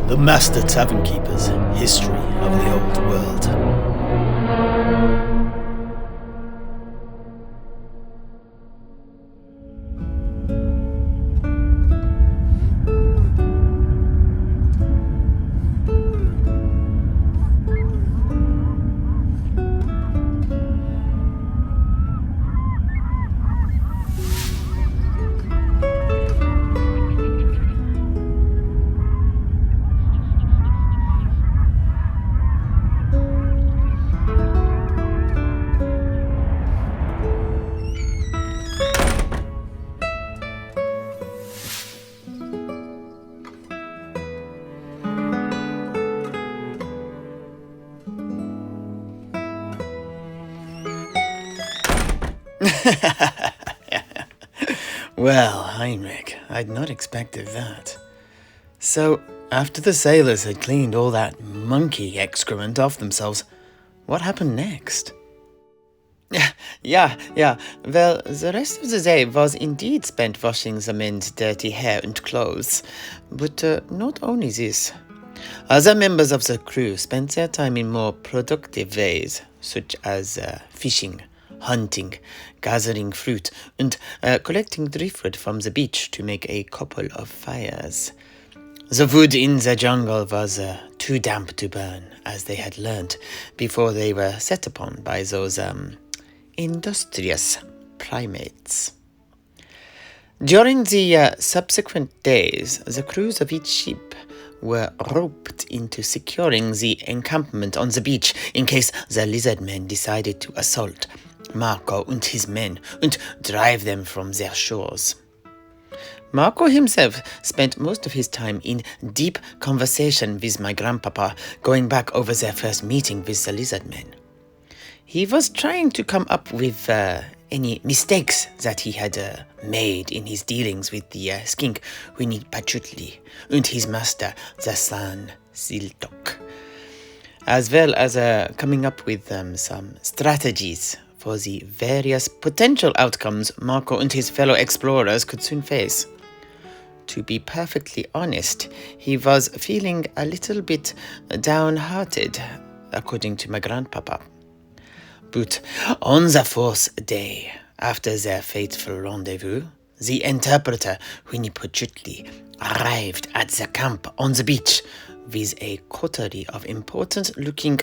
The Master Tavern Keeper's History of the Old World. Well, Heinrich, I'd not expected that. So, after the sailors had cleaned all that monkey excrement off themselves, what happened next? Yeah. Well, the rest of the day was indeed spent washing the men's dirty hair and clothes. But not only this. Other members of the crew spent their time in more productive ways, such as fishing, hunting, gathering fruit, and collecting driftwood from the beach to make a couple of fires. The wood in the jungle was too damp to burn, as they had learnt before they were set upon by those industrious primates. During the subsequent days, the crews of each ship were roped into securing the encampment on the beach in case the lizard men decided to assault Marco and his men and drive them from their shores. Marco himself spent most of his time in deep conversation with my grandpapa, going back over their first meeting with the lizard men. He was trying to come up with any mistakes that he had made in his dealings with the skink Winnie Patchouli and his master, the San Siltok, as well as coming up with some strategies for the various potential outcomes Marco and his fellow explorers could soon face. To be perfectly honest, he was feeling a little bit downhearted, according to my grandpapa. But on the fourth day, after their fateful rendezvous, the interpreter, Winnie Patchouli, arrived at the camp on the beach with a coterie of important-looking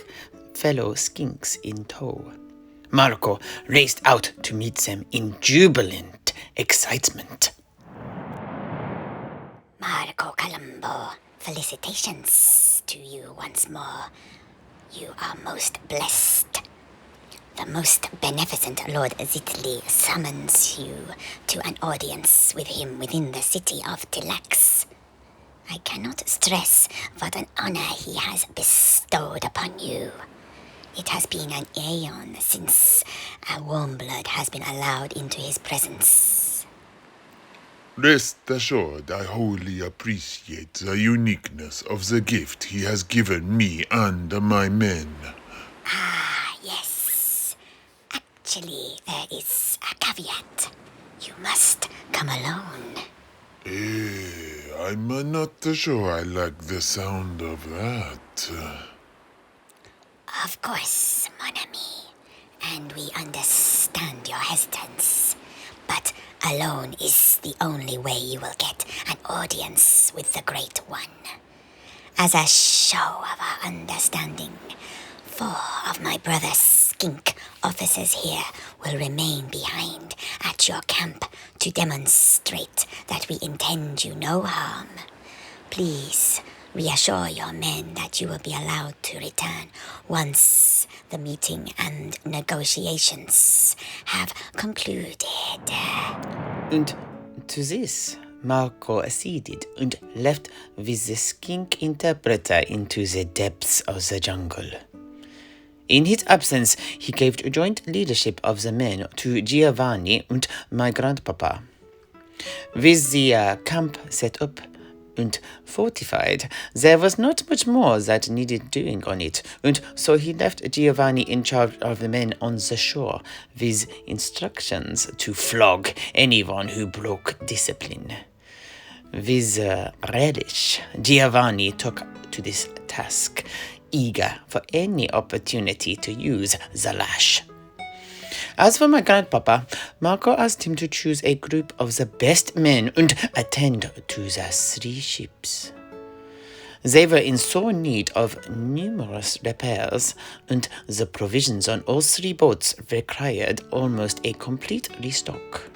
fellow skinks in tow. Marco raced out to meet them in jubilant excitement. Marco Columbo, felicitations to you once more. You are most blessed. The most beneficent Lord Zitli summons you to an audience with him within the city of Tlax. I cannot stress what an honor he has bestowed upon you. It has been an aeon since a warm blood has been allowed into his presence. Rest assured, I wholly appreciate the uniqueness of the gift he has given me and my men. Ah, yes. Actually, there is a caveat. You must come alone. I'm not sure I like the sound of that. Of course, mon ami, and we understand your hesitance, but alone is the only way you will get an audience with the Great One. As a show of our understanding, 4 of my brother's skink officers here will remain behind at your camp to demonstrate that we intend you no harm. Please reassure your men that you will be allowed to return once the meeting and negotiations have concluded. And to this, Marco acceded and left with the skink interpreter into the depths of the jungle. In his absence, he gave joint leadership of the men to Giovanni and my grandpapa. With the camp set up and fortified, there was not much more that needed doing on it, and so he left Giovanni in charge of the men on the shore, with instructions to flog anyone who broke discipline. With relish, Giovanni took to this task, eager for any opportunity to use the lash. As for my grandpapa, Marco asked him to choose a group of the best men and attend to the 3 ships. They were in sore need of numerous repairs, and the provisions on all 3 boats required almost a complete restock.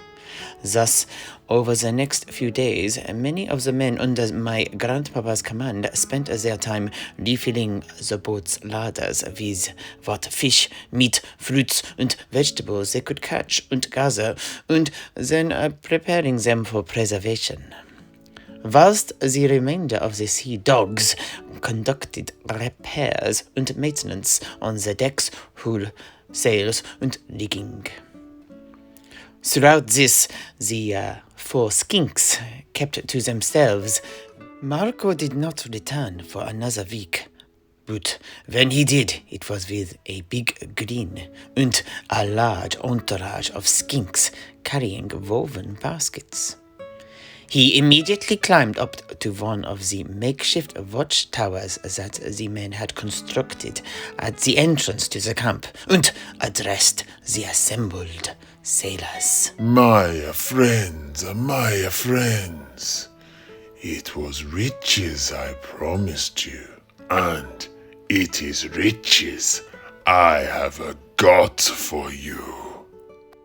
Thus, over the next few days, many of the men under my grandpapa's command spent their time refilling the boat's larders with what fish, meat, fruits, and vegetables they could catch and gather, and then preparing them for preservation. Whilst the remainder of the sea dogs conducted repairs and maintenance on the decks, hull, sails, and rigging. Throughout this, the 4 skinks kept to themselves. Marco did not return for another week, but when he did, it was with a big grin and a large entourage of skinks carrying woven baskets. He immediately climbed up to one of the makeshift watchtowers that the men had constructed at the entrance to the camp and addressed the assembled sailors. My friends, it was riches I promised you, and it is riches I have got for you.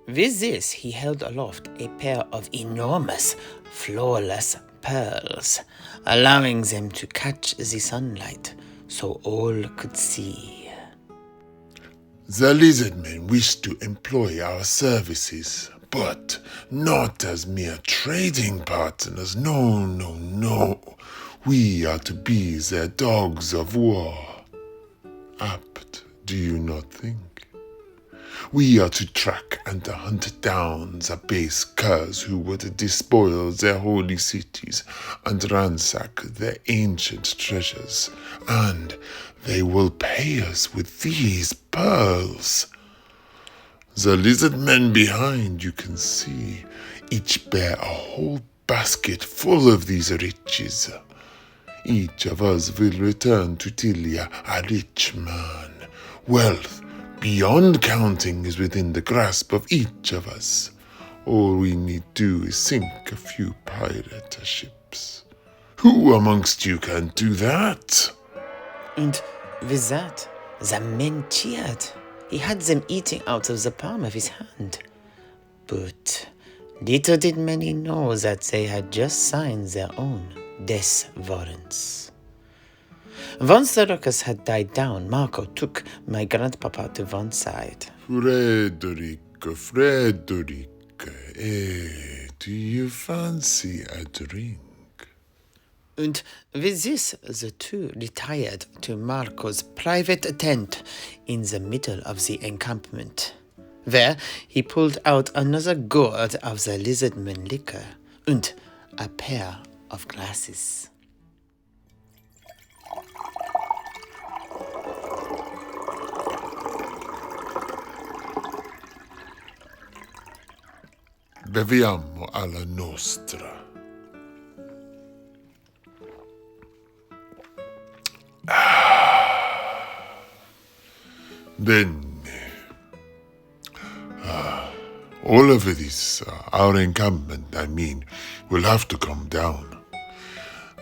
With this, he held aloft a pair of enormous, flawless pearls, allowing them to catch the sunlight so all could see. The lizardmen wish to employ our services, but not as mere trading partners. No. We are to be their dogs of war. Apt, do you not think? We are to track and hunt down the base curs who would despoil their holy cities and ransack their ancient treasures, and they will pay us with these pearls. The lizard men behind, you can see, each bear a whole basket full of these riches. Each of us will return to Tilea a rich man. Wealth beyond counting is within the grasp of each of us. All we need do is sink a few pirate ships. Who amongst you can do that? And with that, the men cheered. He had them eating out of the palm of his hand. But little did many know that they had just signed their own death warrants. Once the ruckus had died down, Marco took my grandpapa to one side. Frederick, do you fancy a drink? And with this, the 2 retired to Marco's private tent in the middle of the encampment. There, he pulled out another gourd of the lizardman liquor and a pair of glasses. Beviamo alla nostra. Bene. All of this, our encampment, will have to come down.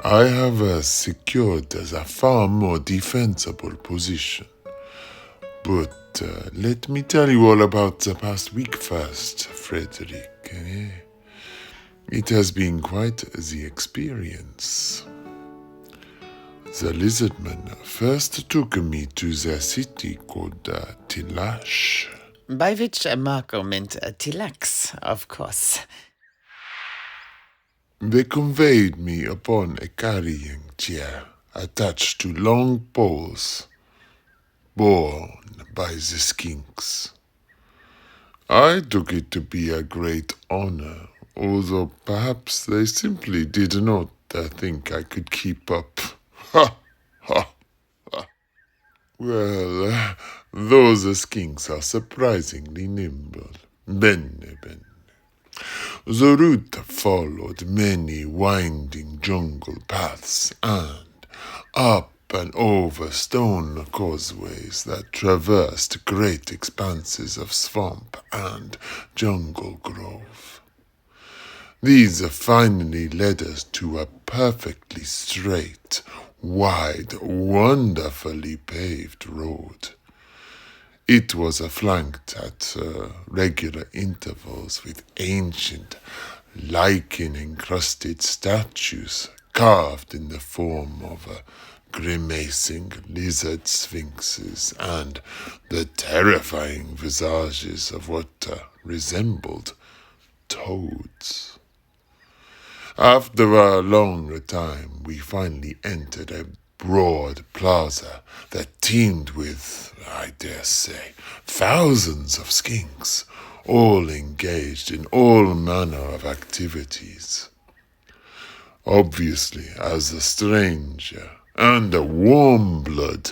I have secured a far more defensible position. But let me tell you all about the past week first, Frederick. It has been quite the experience. The lizardmen first took me to the city called Tlax. By which Marco meant Tlax, of course. They conveyed me upon a carrying chair attached to long poles, borne by the skinks. I took it to be a great honor, although perhaps they simply did not think I could keep up. Ha! Ha! Ha! Well, those skinks are surprisingly nimble. Bene. The route followed many winding jungle paths and up and over stone causeways that traversed great expanses of swamp and jungle grove. These finally led us to a perfectly straight, wide, wonderfully paved road. It was flanked at regular intervals with ancient, lichen-encrusted statues carved in the form of grimacing lizard sphinxes and the terrifying visages of what resembled toads. After a long time, we finally entered a broad plaza that teemed with, I dare say, thousands of skinks, all engaged in all manner of activities. Obviously, as a stranger and a warm blood,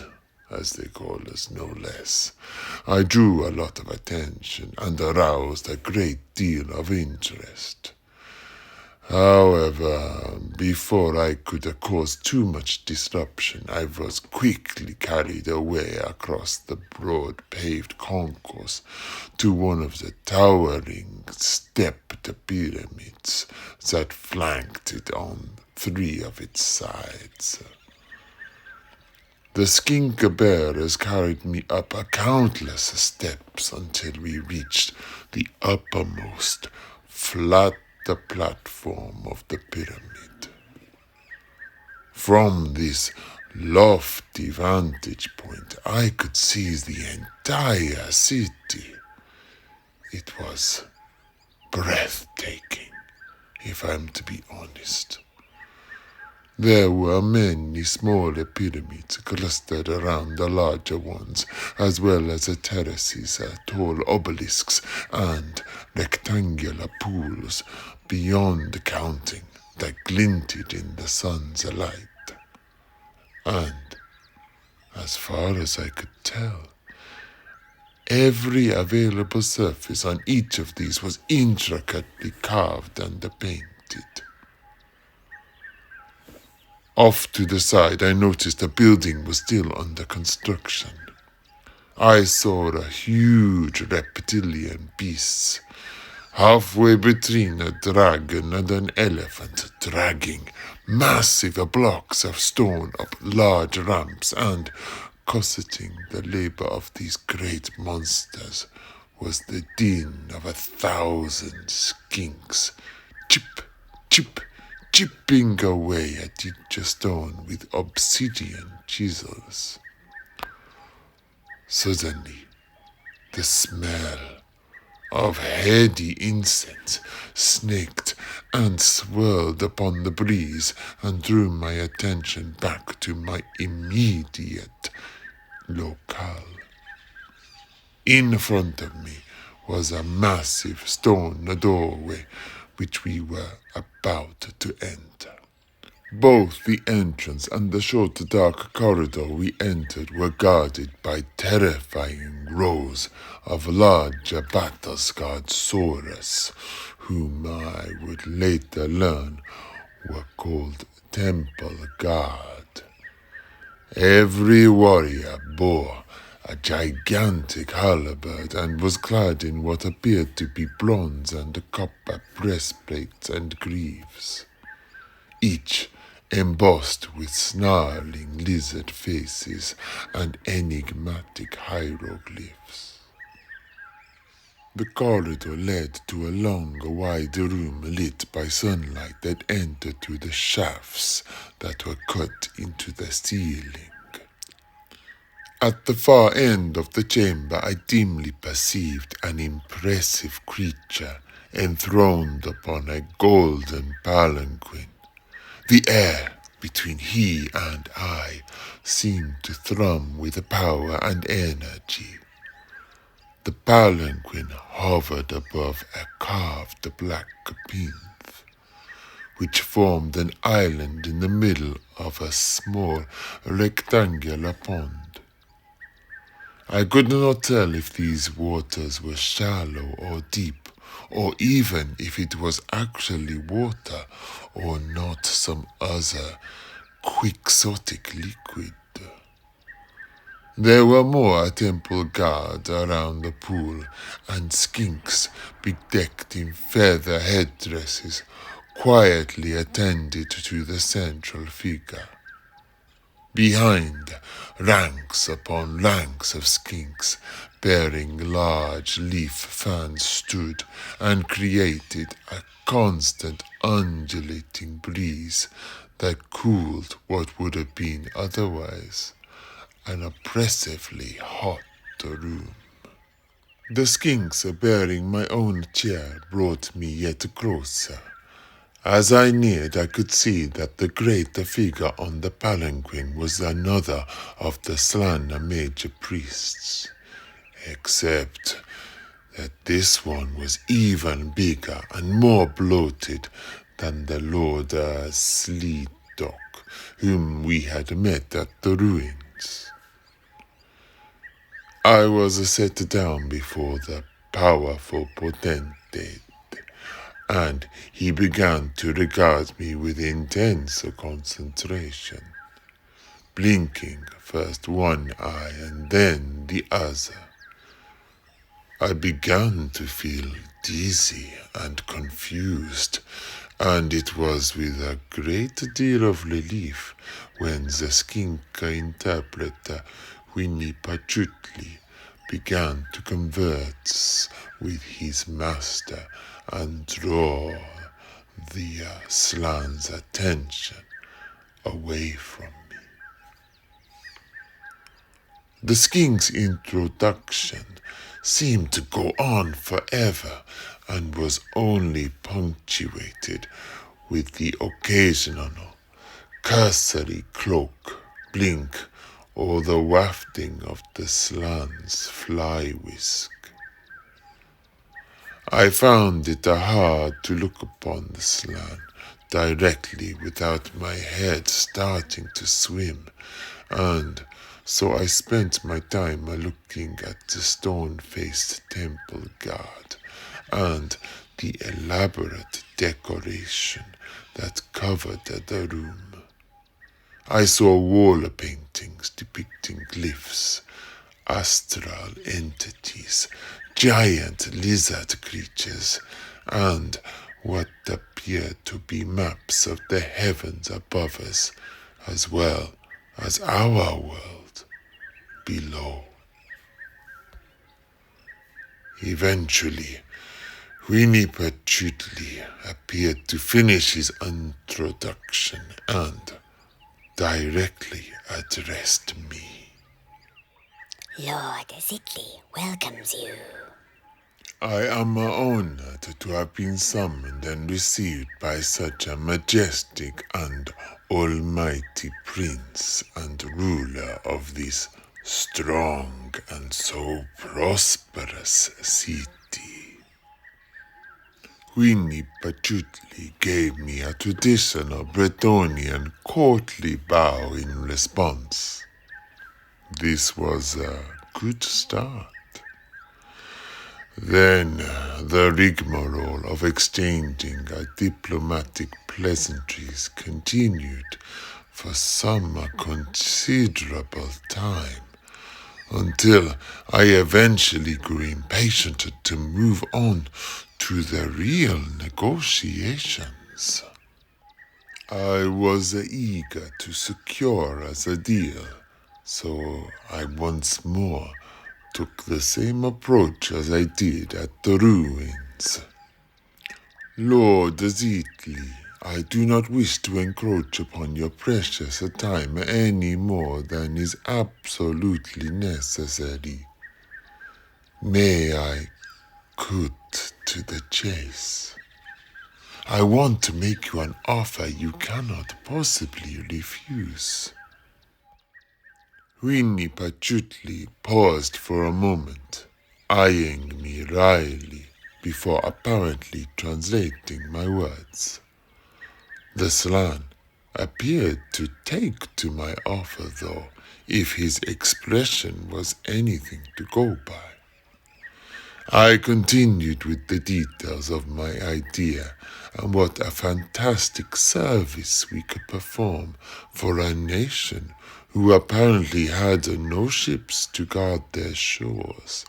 as they call us, no less, I drew a lot of attention and aroused a great deal of interest. However, before I could cause too much disruption, I was quickly carried away across the broad paved concourse to one of the towering stepped pyramids that flanked it on 3 of its sides. The skink bearers carried me up countless steps until we reached the uppermost, flat the platform of the pyramid. From this lofty vantage point, I could see the entire city. It was breathtaking, if I'm to be honest. There were many smaller pyramids clustered around the larger ones, as well as terraces, tall obelisks, and rectangular pools beyond counting that glinted in the sun's light. And, as far as I could tell, every available surface on each of these was intricately carved and painted. Off to the side, I noticed a building was still under construction. I saw a huge reptilian beast, halfway between a dragon and an elephant, dragging massive blocks of stone up large ramps, and cosseting the labor of these great monsters was the din of 1,000 skinks, chip, chip, chipping away at each stone with obsidian chisels. Suddenly, the smell of heady incense snaked and swirled upon the breeze and drew my attention back to my immediate locale. In front of me was a massive stone doorway which we were about to enter. Both the entrance and the short dark corridor we entered were guarded by terrifying rows of large battle-scarred Saurus, whom I would later learn were called Temple Guard. Every warrior bore a gigantic halberd and was clad in what appeared to be bronze and copper breastplates and greaves, each embossed with snarling lizard faces and enigmatic hieroglyphs. The corridor led to a long, wide room lit by sunlight that entered through the shafts that were cut into the ceiling. At the far end of the chamber, I dimly perceived an impressive creature enthroned upon a golden palanquin. The air between he and I seemed to thrum with power and energy. The palanquin hovered above a carved black plinth, which formed an island in the middle of a small rectangular pond. I could not tell if these waters were shallow or deep, or even if it was actually water or not some other quixotic liquid. There were more temple guards around the pool, and skinks bedecked in feather headdresses quietly attended to the central figure. Behind, ranks upon ranks of skinks bearing large leaf fans stood and created a constant undulating breeze that cooled what would have been otherwise an oppressively hot room. The skinks bearing my own chair brought me yet closer. As I neared, I could see that the great figure on the palanquin was another of the Slana major priests, except that this one was even bigger and more bloated than the Lord Sleedock, whom we had met at the ruins. I was set down before the powerful potentate, and he began to regard me with intense concentration, blinking first one eye and then the other. I began to feel dizzy and confused, and it was with a great deal of relief when the skinka interpreter Winnie Patchouli began to converse with his master and draw the Slan's attention away from me. The skink's introduction seemed to go on forever and was only punctuated with the occasional cursory cloak, blink, or the wafting of the Slan's fly whisk. I found it hard to look upon the Slan directly without my head starting to swim, and so I spent my time looking at the stone-faced temple guard and the elaborate decoration that covered the room. I saw wall paintings depicting glyphs, astral entities, giant lizard creatures, and what appeared to be maps of the heavens above us, as well as our world below. Eventually, Winnie Patchouli appeared to finish his introduction and directly addressed me. Lord Zitli welcomes you. I am honored to have been summoned and received by such a majestic and almighty prince and ruler of this strong and so prosperous city. Winnie Patchouli gave me a traditional Bretonian courtly bow in response. This was a good start. Then the rigmarole of exchanging diplomatic pleasantries continued for some considerable time, until I eventually grew impatient to move on to the real negotiations. I was eager to secure us a deal, so I once more took the same approach as I did at the ruins. Lord Zitli, I do not wish to encroach upon your precious time any more than is absolutely necessary. May I cut to the chase? I want to make you an offer you cannot possibly refuse. Winnie Patchouli paused for a moment, eyeing me wryly before apparently translating my words. The Slan appeared to take to my offer, though, if his expression was anything to go by. I continued with the details of my idea and what a fantastic service we could perform for a nation who apparently had no ships to guard their shores,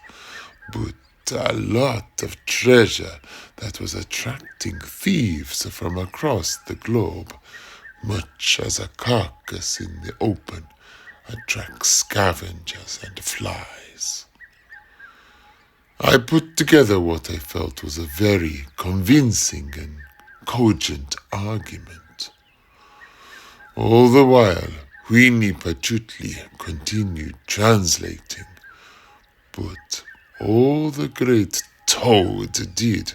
but a lot of treasure that was attracting thieves from across the globe, much as a carcass in the open attracts scavengers and flies. I put together what I felt was a very convincing and cogent argument. All the while, Winnie Patchouli continued translating, but all the great toad did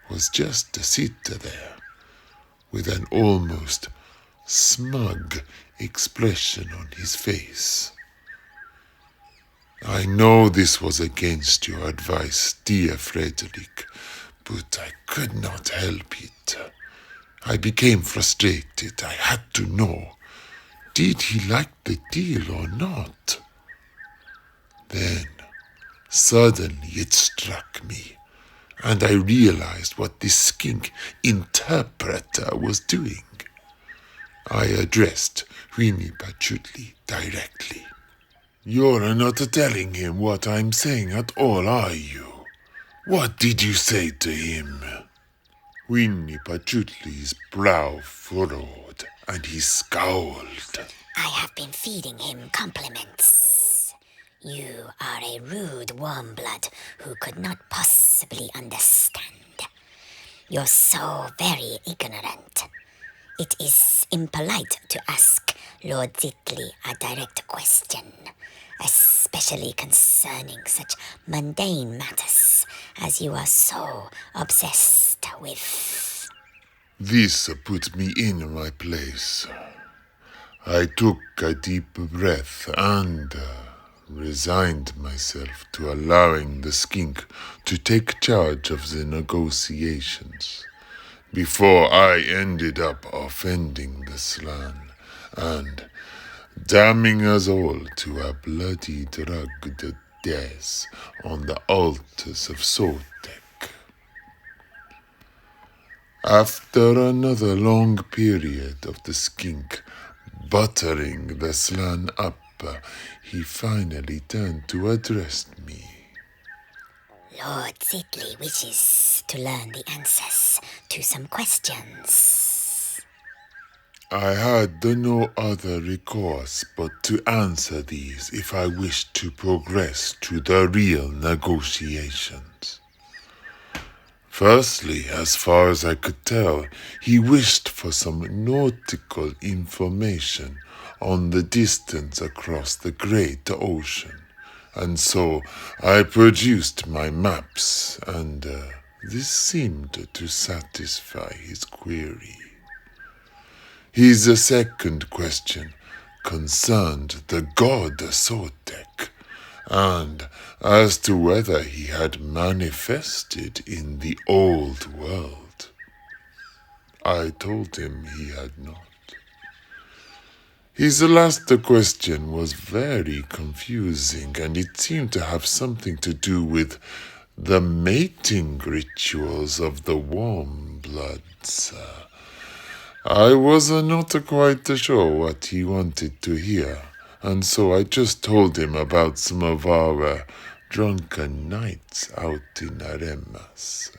was just to sit there with an almost smug expression on his face. I know this was against your advice, dear Frederick, but I could not help it. I became frustrated. I had to know, did he like the deal or not? Then, suddenly it struck me, and I realized what this skink interpreter was doing. I addressed Winnie Patchouli directly. You're not telling him what I'm saying at all, are you? What did you say to him? Winnie Patchouli's brow furrowed, and he scowled. I have been feeding him compliments. You are a rude warmblood who could not possibly understand. You're so very ignorant. It is impolite to ask Lord Zitli a direct question, especially concerning such mundane matters as you are so obsessed with. This put me in my place. I took a deep breath and resigned myself to allowing the skink to take charge of the negotiations before I ended up offending the slan and damning us all to a bloody drugged death on the altars of Sotek. After another long period of the skink buttering the slan up, he finally turned to address me. Lord Zitli wishes to learn the answers to some questions. I had no other recourse but to answer these if I wished to progress to the real negotiations. Firstly, as far as I could tell, he wished for some nautical information on the distance across the great ocean, and so I produced my maps, and this seemed to satisfy his query. His second question concerned the god Sotek, and as to whether he had manifested in the old world. I told him he had not. His last question was very confusing, and it seemed to have something to do with the mating rituals of the warm bloods. I was not quite sure what he wanted to hear, and so I just told him about some of our drunken nights out in Aremas.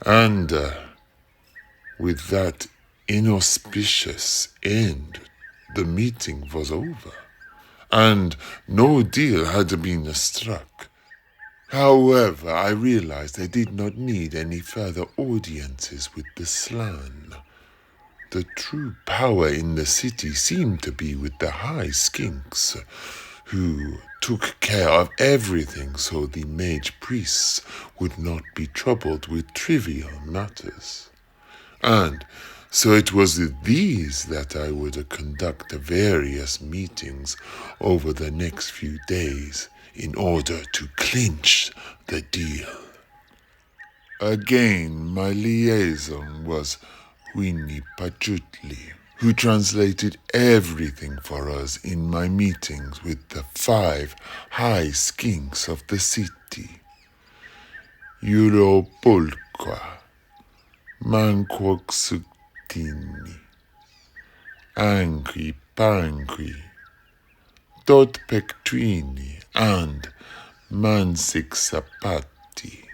And with that inauspicious end, the meeting was over, and no deal had been struck. However, I realized I did not need any further audiences with the slan. The true power in the city seemed to be with the high skinks, who took care of everything so the mage priests would not be troubled with trivial matters. And so it was with these that I would conduct various meetings over the next few days in order to clinch the deal. Again, my liaison was Winnie Patchouli, who translated everything for us in my meetings with the 5 high skinks of the city. Europolqua, Manquoxuctini, Angri Pangri, Dot Pectrini, and Mansixapati.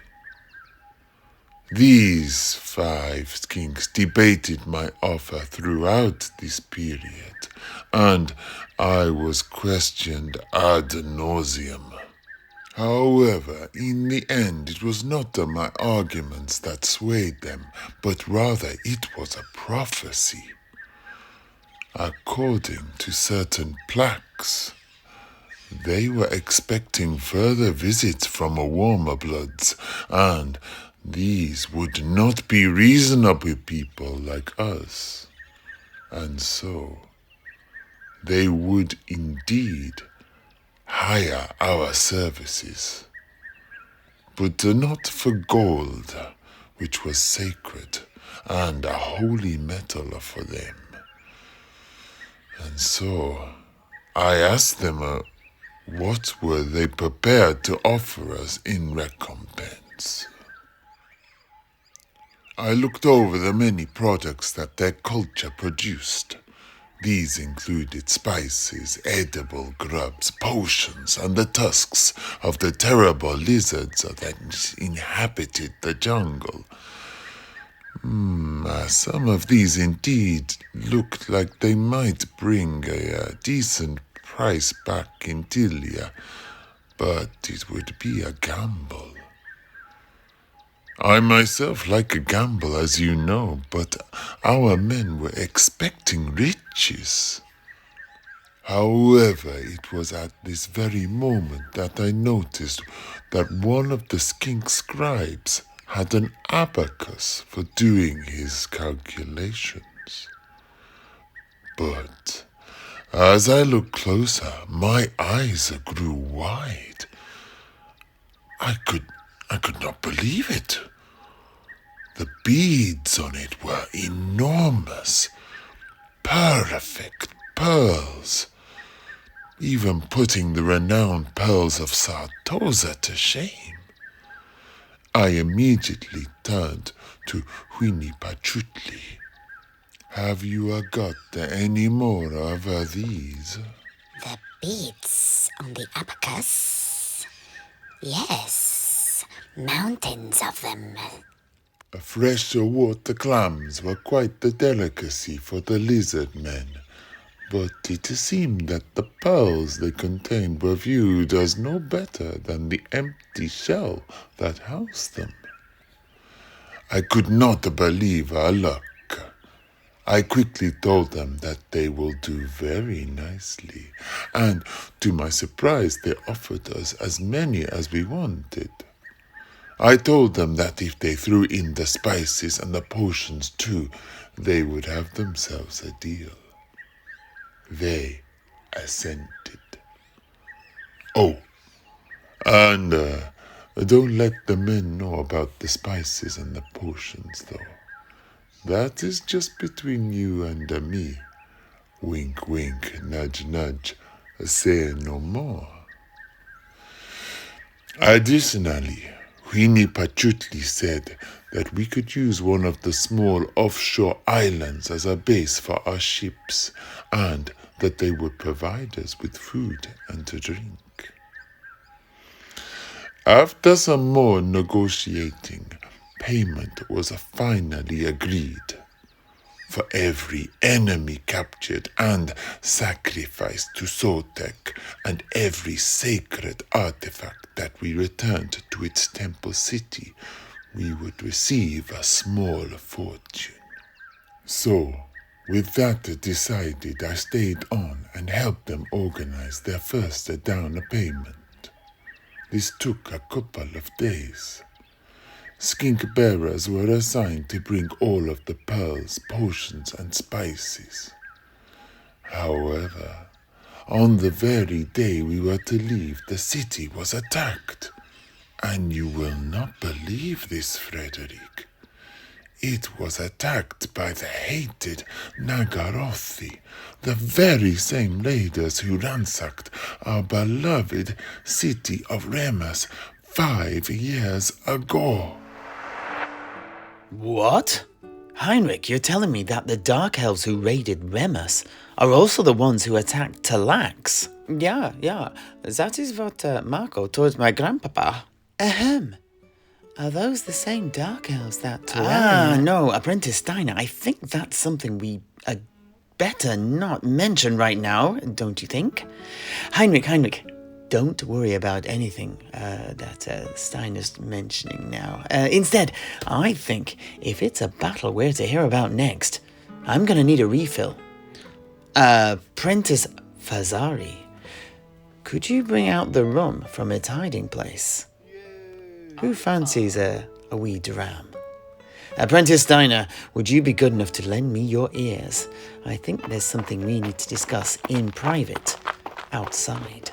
These 5 kings debated my offer throughout this period, and I was questioned ad nauseam. However, in the end, it was not my arguments that swayed them, but rather it was a prophecy. According to certain Tlax, they were expecting further visits from warmer bloods, and these would not be reasonable people like us. And so, they would indeed hire our services, but not for gold, which was sacred and a holy metal for them. And so I asked them what were they prepared to offer us in recompense. I looked over the many products that their culture produced. These included spices, edible grubs, potions, and the tusks of the terrible lizards that inhabited the jungle. Some of these indeed looked like they might bring a decent price back in Tilea, but it would be a gamble. I myself like a gamble, as you know, but our men were expecting riches. However, it was at this very moment that I noticed that one of the skink scribes had an abacus for doing his calculations. But as I looked closer, my eyes grew wide. I could not believe it. The beads on it were enormous, perfect pearls, even putting the renowned pearls of Sartosa to shame. I immediately turned to Huinipachutli. Have you got any more of these? The beads on the abacus? Yes, mountains of them. Freshwater clams were quite the delicacy for the lizard men, but it seemed that the pearls they contained were viewed as no better than the empty shell that housed them. I could not believe our luck. I quickly told them that they will do very nicely, and to my surprise they offered us as many as we wanted. I told them that if they threw in the spices and the potions too, they would have themselves a deal. They assented. Oh, and don't let the men know about the spices and the potions, though. That is just between you and me. Wink, wink, nudge, nudge. Say no more. Additionally, Huinipachutli said that we could use one of the small offshore islands as a base for our ships, and that they would provide us with food and to drink. After some more negotiating, payment was finally agreed. For every enemy captured and sacrificed to Sotek, and every sacred artifact that we returned to its temple city, we would receive a small fortune. So, with that decided, I stayed on and helped them organize their first down payment. This took a couple of days. Skink bearers were assigned to bring all of the pearls, potions, and spices. However, on the very day we were to leave, the city was attacked. And you will not believe this, Frederick. It was attacked by the hated Nagarothi, the very same raiders who ransacked our beloved city of Remus 5 years ago. What? Heinrich, you're telling me that the Dark Elves who raided Remus are also the ones who attacked Tlax? Yeah. That is what Marco told my grandpapa. Ahem. Are those the same Dark Elves that Tilea? No, Apprentice Steiner, I think that's something we better not mention right now, don't you think? Heinrich, don't worry about anything that Steiner's mentioning now. Instead, I think if it's a battle we're to hear about next, I'm going to need a refill. Apprentice Fazari, could you bring out the rum from its hiding place? Who fancies a wee dram? Apprentice Steiner, would you be good enough to lend me your ears? I think there's something we need to discuss in private, outside.